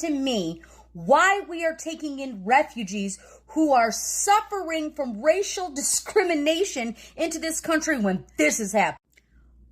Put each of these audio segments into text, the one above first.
to me why we are taking in refugees who are suffering from racial discrimination into this country when this is happening.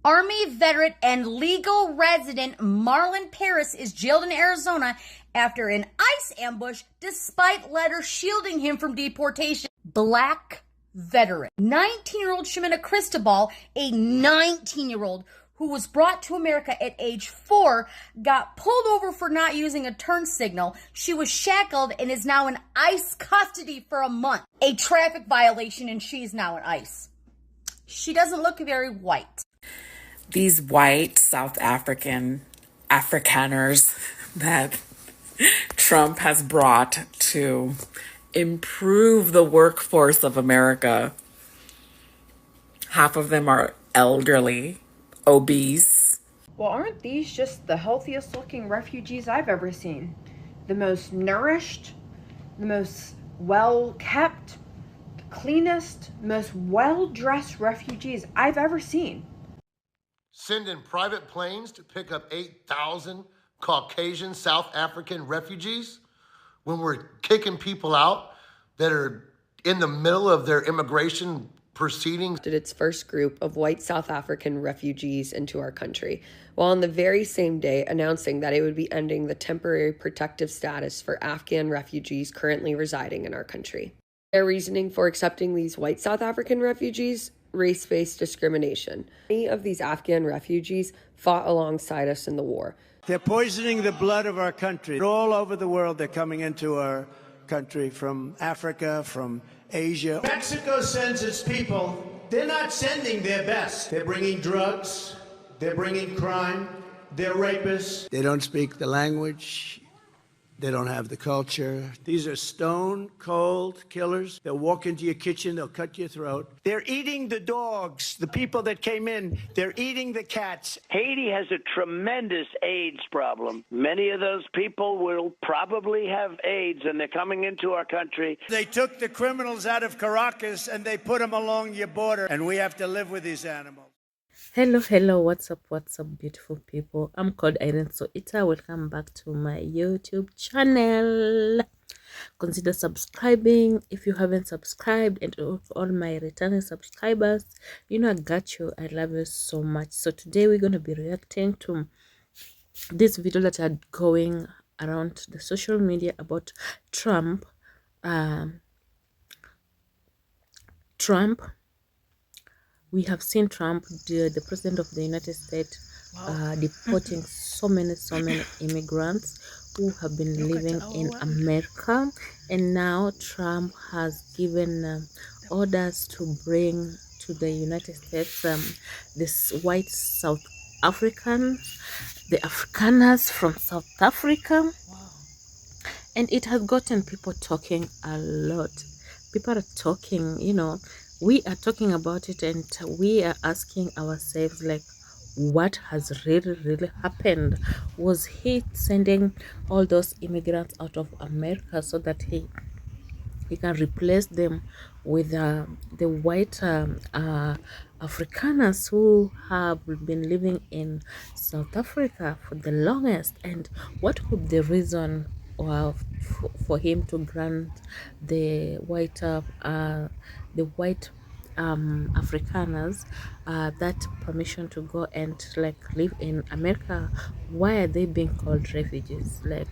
Army veteran and legal resident Marlon Paris is jailed in Arizona after an ICE ambush despite letters shielding him from deportation. Black veteran. 19-year-old Shimena Cristobal, a 19-year-old who was brought to America at age 4, got pulled over for not using a turn signal. She was shackled and is now in ICE custody for a month. A traffic violation, and she is now in ICE. She doesn't look very white. These white South Afrikaners that Trump has brought to improve the workforce of America. Half of them are elderly, obese. Well, aren't these just the healthiest looking refugees I've ever seen? The most nourished, the most well kept, the cleanest, most well dressed refugees I've ever seen. Sending private planes to pick up 8,000 Caucasian South African refugees when we're kicking people out that are in the middle of their immigration proceedings. Its first group of white South African refugees into our country, while on the very same day announcing that it would be ending the temporary protective status for Afghan refugees currently residing in our country. Their reasoning for accepting these white South African refugees: race-based discrimination. Many of these Afghan refugees fought alongside us in the war. They're poisoning the blood of our country. All over the world, they're coming into our country from Africa, from Asia. Mexico sends its people. They're not sending their best. They're bringing drugs. They're bringing crime. They're rapists. They don't speak the language. They don't have the culture. These are stone cold killers. They'll walk into your kitchen. They'll cut your throat. They're eating the dogs, the people that came in. They're eating the cats. Haiti has a tremendous AIDS problem. Many of those people will probably have AIDS, and they're coming into our country. They took the criminals out of Caracas and they put them along your border, and we have to live with these animals. Hello, what's up, beautiful people? I'm called Irene Soita. Welcome back to my YouTube channel. Consider subscribing if you haven't subscribed, and all my returning subscribers, you know I got you. I love you so much. So today we're going to be reacting to this video that are going around the social media about Trump. We have seen Trump, the president of the United States, deporting so many immigrants who have been living in America, and now Trump has given orders to bring to the United States this white South African, the Afrikaners from South Africa. And it has gotten people talking a lot. People are talking, you know, we are talking about it, and we are asking ourselves, like, what has really happened? Was he sending all those immigrants out of America so that he can replace them with the white Afrikaners who have been living in South Africa for the longest? And what could the reason for him to grant the white Afrikaners that permission to go and like live in America? Why are they being called refugees? Like,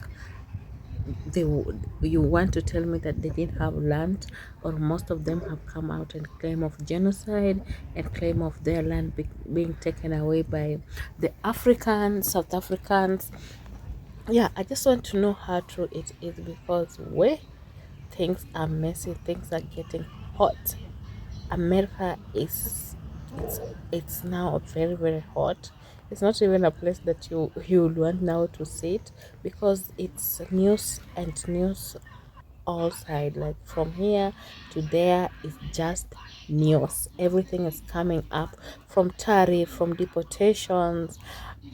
you want to tell me that they didn't have land, or most of them have come out and claim of genocide and claim of their land being taken away by the South Africans? Yeah, I just want to know how true it is, because where things are messy, things are getting hot. America is it's now very hot. It's not even a place that you would want now to sit, because it's news and news all side. Like from here to there is just news. Everything is coming up, from tariff, from deportations,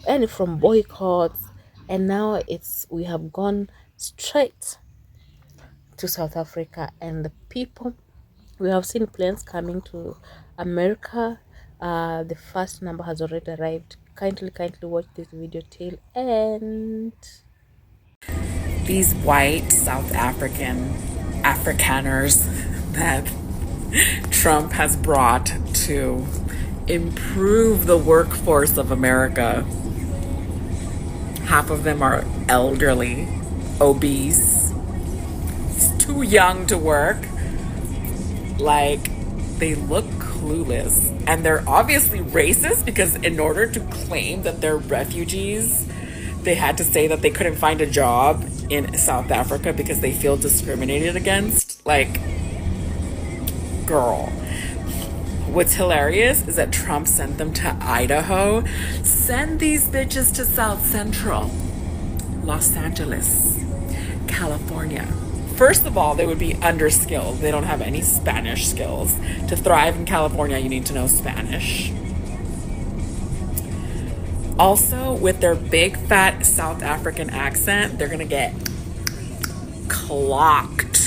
and from boycotts. And now we have gone straight to South Africa, and the people, we have seen planes coming to America. The first number has already arrived. Kindly watch this video till end. these white South Afrikaners that Trump has brought to improve the workforce of America. Half of them are elderly, obese, too young to work. Like, they look clueless. And they're obviously racist because in order to claim that they're refugees, they had to say that they couldn't find a job in South Africa because they feel discriminated against. Like, girl. What's hilarious is that Trump sent them to Idaho. Send these bitches to South Central, Los Angeles, California. First of all, they would be underskilled. They don't have any Spanish skills. To thrive in California, you need to know Spanish. Also, with their big fat South African accent, they're gonna get clocked.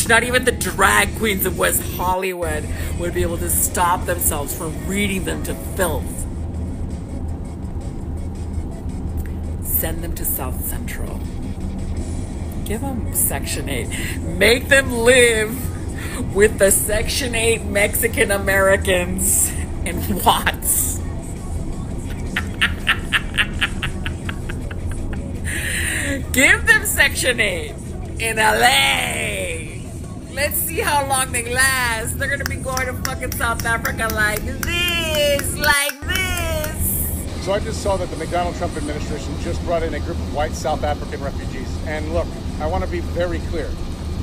Not even the drag queens of West Hollywood would be able to stop themselves from reading them to filth. Send them to South Central. Give them Section 8. Make them live with the Section 8 Mexican Americans in Watts. Give them Section 8 in LA. Let's see how long they last. They're gonna be going to fucking South Africa like this. So I just saw that the McDonald Trump administration just brought in a group of white South African refugees. And look, I want to be very clear.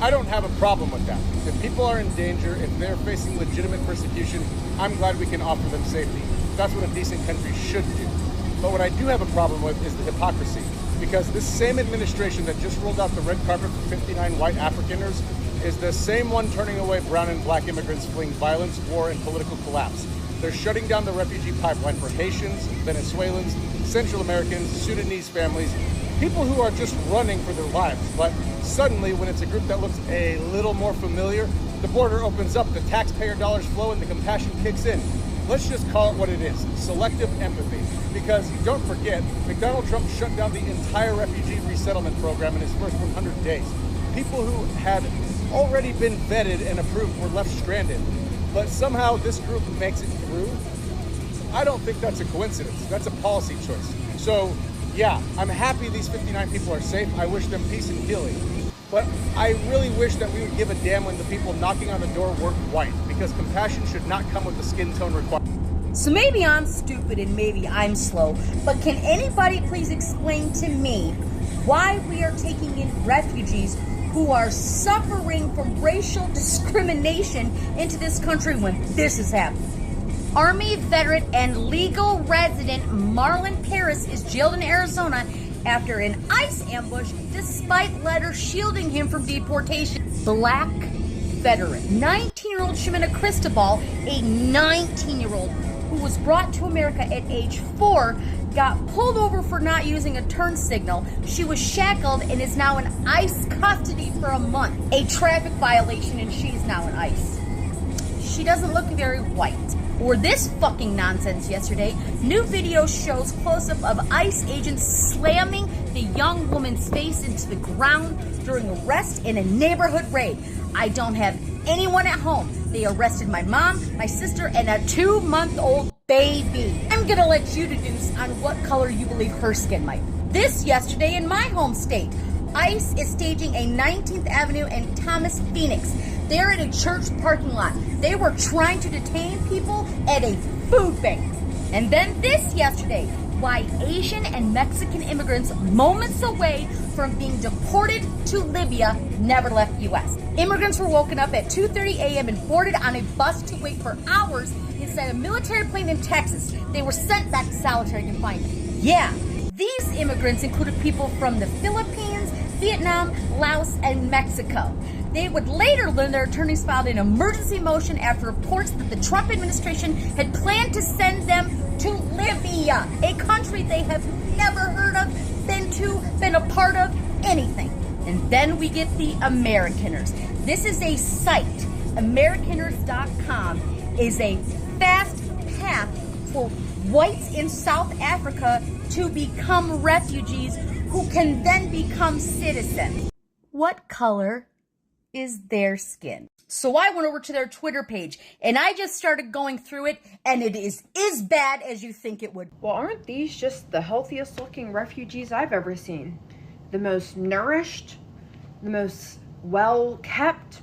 I don't have a problem with that. If people are in danger, if they're facing legitimate persecution, I'm glad we can offer them safety. That's what a decent country should do. But what I do have a problem with is the hypocrisy. Because this same administration that just rolled out the red carpet for 59 white Afrikaners is the same one turning away brown and black immigrants fleeing violence, war, and political collapse. They're shutting down the refugee pipeline for Haitians, Venezuelans, Central Americans, Sudanese families, people who are just running for their lives. But suddenly, when it's a group that looks a little more familiar, the border opens up, the taxpayer dollars flow, and the compassion kicks in. Let's just call it what it is, selective empathy. Because don't forget, McDonald Trump shut down the entire refugee resettlement program in his first 100 days. People who had already been vetted and approved were left stranded. But somehow this group makes it through. I don't think that's a coincidence. That's a policy choice. So, yeah, I'm happy these 59 people are safe. I wish them peace and healing. But I really wish that we would give a damn when the people knocking on the door weren't white, because compassion should not come with the skin tone required. So maybe I'm stupid and maybe I'm slow, but can anybody please explain to me why we are taking in refugees who are suffering from racial discrimination into this country when this is happening? Army veteran and legal resident Marlon Paris is jailed in Arizona after an ICE ambush despite letters shielding him from deportation. Black veteran, 19-year-old Shimena Cristobal, a 19-year-old who was brought to America at age 4, got pulled over for not using a turn signal. She was shackled and is now in ICE custody for a month. A traffic violation, and she's now in ICE. She doesn't look very white. Or this fucking nonsense yesterday. New video shows close-up of ICE agents slamming the young woman's face into the ground during arrest in a neighborhood raid. I don't have anyone at home. They arrested my mom, my sister, and a 2-month-old baby. I'm gonna let you deduce on what color you believe her skin might be. This yesterday in my home state. ICE is staging a 19th Avenue and Thomas Phoenix. They're in a church parking lot. They were trying to detain people at a food bank. And then this yesterday, why Asian and Mexican immigrants moments away from being deported to Libya never left the U.S. Immigrants were woken up at 2:30 a.m. and boarded on a bus to wait for hours inside a military plane in Texas. They were sent back to solitary confinement. Yeah, these immigrants included people from the Philippines, Vietnam, Laos, and Mexico. They would later learn their attorneys filed an emergency motion after reports that the Trump administration had planned to send them to Libya, a country they have never heard of, been a part of, anything. And then we get the Americaners. This is a site, Americaners.com, is a fast path for whites in South Africa to become refugees who can then become citizens. What color is their skin? So I went over to their Twitter page and I just started going through it, and it is as bad as you think it would. Well, aren't these just the healthiest looking refugees I've ever seen? The most nourished, the most well kept,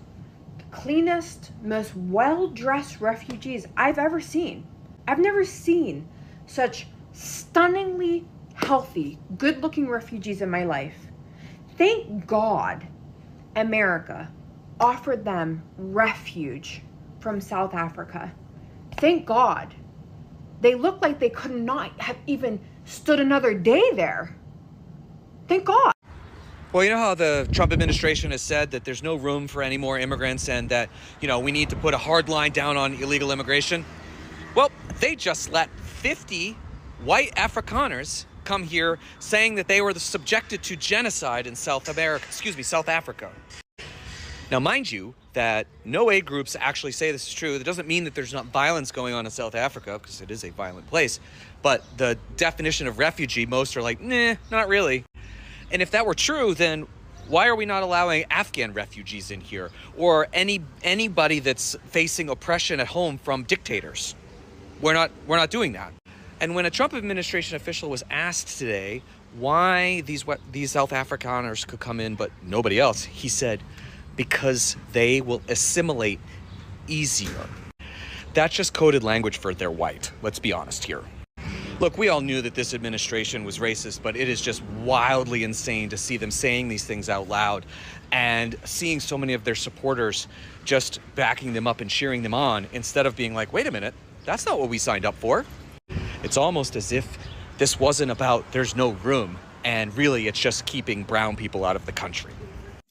the cleanest, most well dressed refugees I've ever seen. I've never seen such stunningly healthy, good looking refugees in my life. Thank God America offered them refuge from South Africa. Thank God. They looked like they could not have even stood another day there. Thank God. Well, you know how the Trump administration has said that there's no room for any more immigrants and that, we need to put a hard line down on illegal immigration? Well, they just let 50 white Afrikaners come here saying that they were subjected to genocide in South Africa. Now, mind you, that no aid groups actually say this is true. That doesn't mean that there's not violence going on in South Africa, because it is a violent place. But the definition of refugee, most are like, nah, not really. And if that were true, then why are we not allowing Afghan refugees in here? Or anybody that's facing oppression at home from dictators? We're not doing that. And when a Trump administration official was asked today why these South Afrikaners could come in but nobody else, he said, because they will assimilate easier. That's just coded language for they're white. Let's be honest here. Look, we all knew that this administration was racist, but it is just wildly insane to see them saying these things out loud and seeing so many of their supporters just backing them up and cheering them on instead of being like, wait a minute, that's not what we signed up for. It's almost as if this wasn't about there's no room, and really it's just keeping brown people out of the country.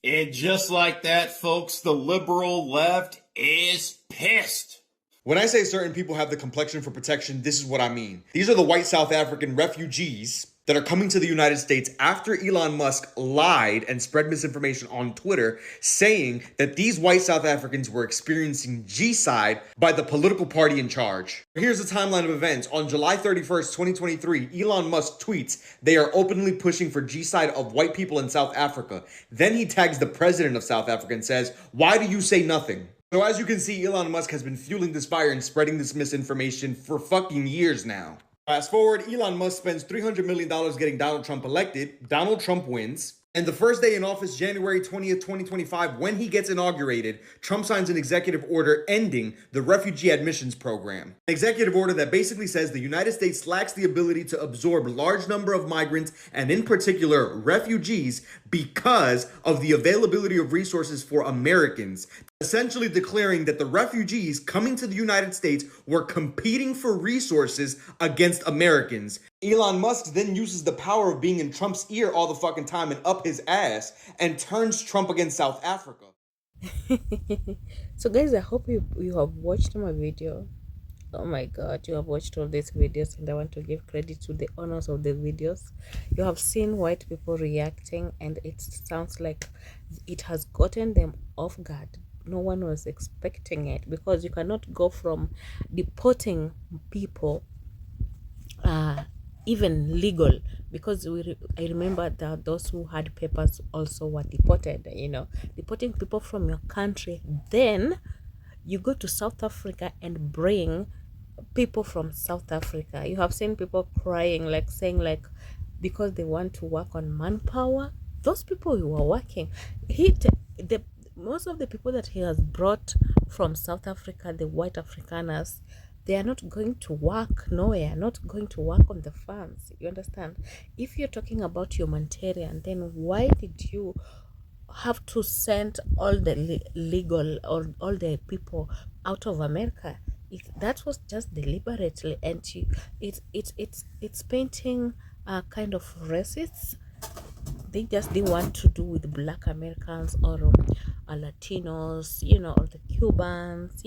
And just like that, folks, the liberal left is pissed. When I say certain people have the complexion for protection, this is what I mean. These are the white South African refugees that are coming to the United States after Elon Musk lied and spread misinformation on Twitter, saying that these white South Africans were experiencing G-side by the political party in charge. Here's the timeline of events. On July 31st, 2023, Elon Musk tweets, they are openly pushing for G-side of white people in South Africa. Then he tags the president of South Africa and says, why do you say nothing? So as you can see, Elon Musk has been fueling this fire and spreading this misinformation for fucking years now. Fast forward, Elon Musk spends $300 million getting Donald Trump elected. Donald Trump wins. And the first day in office, January 20th, 2025, when he gets inaugurated, Trump signs an executive order ending the refugee admissions program. An executive order that basically says the United States lacks the ability to absorb large number of migrants, and in particular, refugees, because of the availability of resources for Americans. Essentially declaring that the refugees coming to the United States were competing for resources against Americans. Elon Musk then uses the power of being in Trump's ear all the fucking time and up his ass and turns Trump against South Africa. So guys, I hope you have watched my video. Oh my god, you have watched all these videos, and I want to give credit to the owners of the videos. You have seen white people reacting, and it sounds like it has gotten them off guard. No one was expecting it, because you cannot go from deporting people even legal, because I remember that those who had papers also were deported, deporting people from your country. Then you go to South Africa and bring people from South Africa. You have seen people crying, saying because they want to work on manpower. Those people who are working, most of the people that he has brought from South Africa, the white Afrikaners, they are not going to work nowhere, not going to work on the farms. You understand? If you're talking about humanitarian, then why did you have to send all the legal or all the people out of America? If that was just deliberately, and it's painting a kind of racists. They just didn't want to do with Black Americans or Latinos, or the Cubans,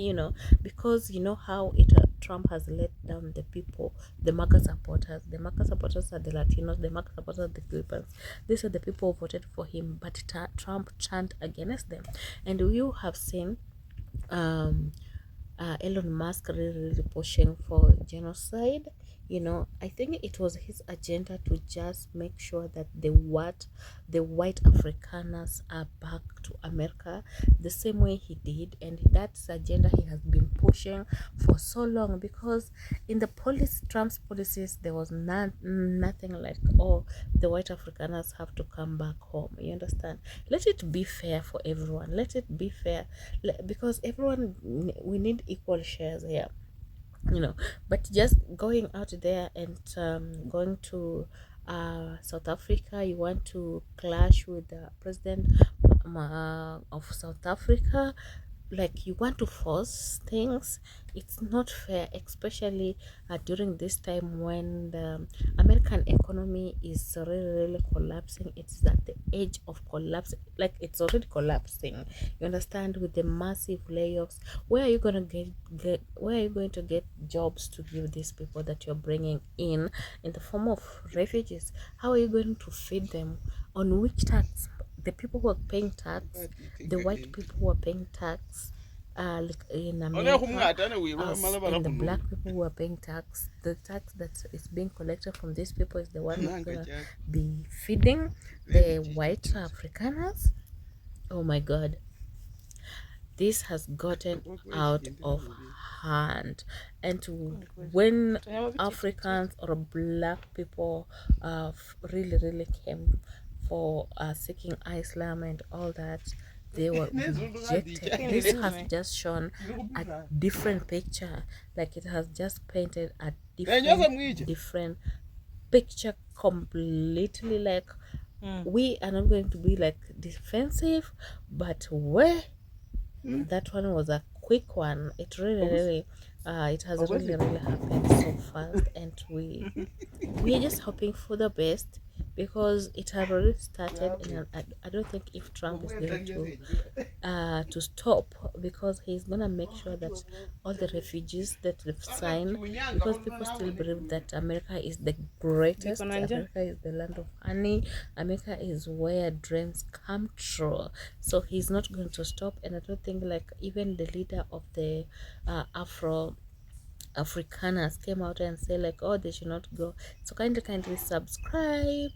because how Trump has let down the people, the MAGA supporters. The MAGA supporters are the Latinos, the MAGA supporters are the Cubans. These are the people who voted for him, but Trump chant against them. And you have seen Elon Musk really pushing for genocide. I think it was his agenda to just make sure that the white Afrikaners are back to America the same way he did, and that's agenda he has been pushing for so long, because in the Trump's policies there was nothing like, oh, the white Afrikaners have to come back home. You understand? Let it be fair for everyone. Let it be fair, because everyone, we need equal shares here. But just going out there and going to South Africa, you want to clash with the president of South Africa, like you want to force things. It's not fair, especially during this time when the American economy is really collapsing. It's at the edge of collapse, like it's already collapsing. You understand? With the massive layoffs, where are you going to where are you going to get jobs to give these people that you're bringing in the form of refugees? How are you going to feed them? On which tax? The people who are paying tax, the white people who are paying tax, like in America, and the black people who are paying tax, the tax that is being collected from these people is the one who's gonna be feeding the white Afrikaners. Oh my God, this has gotten out of hand. And when Africans or black people really came for seeking Islam and all that, they were rejected. This has just shown a different picture, like it has just painted a different picture completely. Like, we are not going to be like defensive, but where that one was a quick one. It really it has really happened so fast, and we're just hoping for the best, because it had already started. And I don't think if Trump is going to stop, because he's gonna make sure that all the refugees that they've signed, because people still believe that America is the greatest, America is the land of honey, America is where dreams come true. So he's not going to stop. And I don't think, like, even the leader of the Afrikaners came out and say like, oh, they should not go. So kindly subscribe.